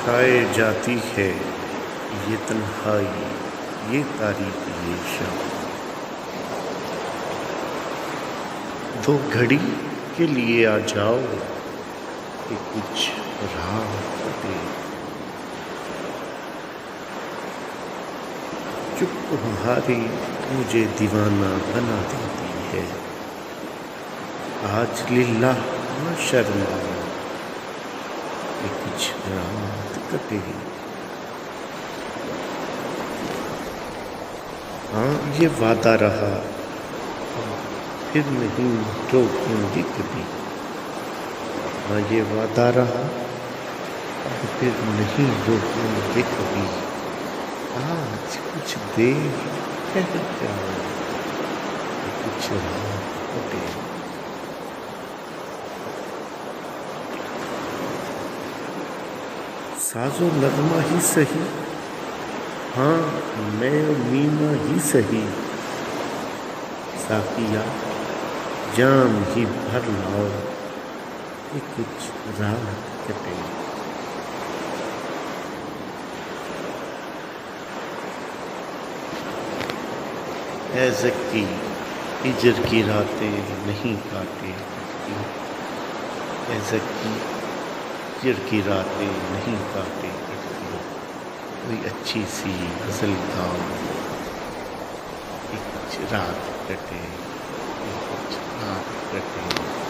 کھائے جاتی ہے یہ تنہائی، یہ تاریک یہ شب، دو گھڑی کے لیے آ جاؤ کہ کچھ راہ کٹے۔ چپ تمہاری مجھے دیوانہ بنا دیتی ہے، آج للہ نہ شرماؤ کہ کچھ رات کٹے۔ ہاں یہ وعدہ رہا پھر نہیں روکیں گے کبھی، ہاں یہ وعدہ رہا اب پھر نہیں روکیں گے کبھی، آج کچھ دیر ٹھہر جاؤ کہ کچھ رات کٹے۔ ساز و نغمہ ہی سہی، ہاں میں مینا ہی سہی، ساقیہ جام ہی بھر لاؤ کہ کچھ رات کٹے۔ اے زکی ہجر کی راتیں نہیں کاٹے کرتی، اے زکی ہجر کی راتیں نہیں کاٹے کرتی، کوئی اچھی سی غزل گاؤ کہ کچھ رات کٹے، کہ کچھ رات کٹے۔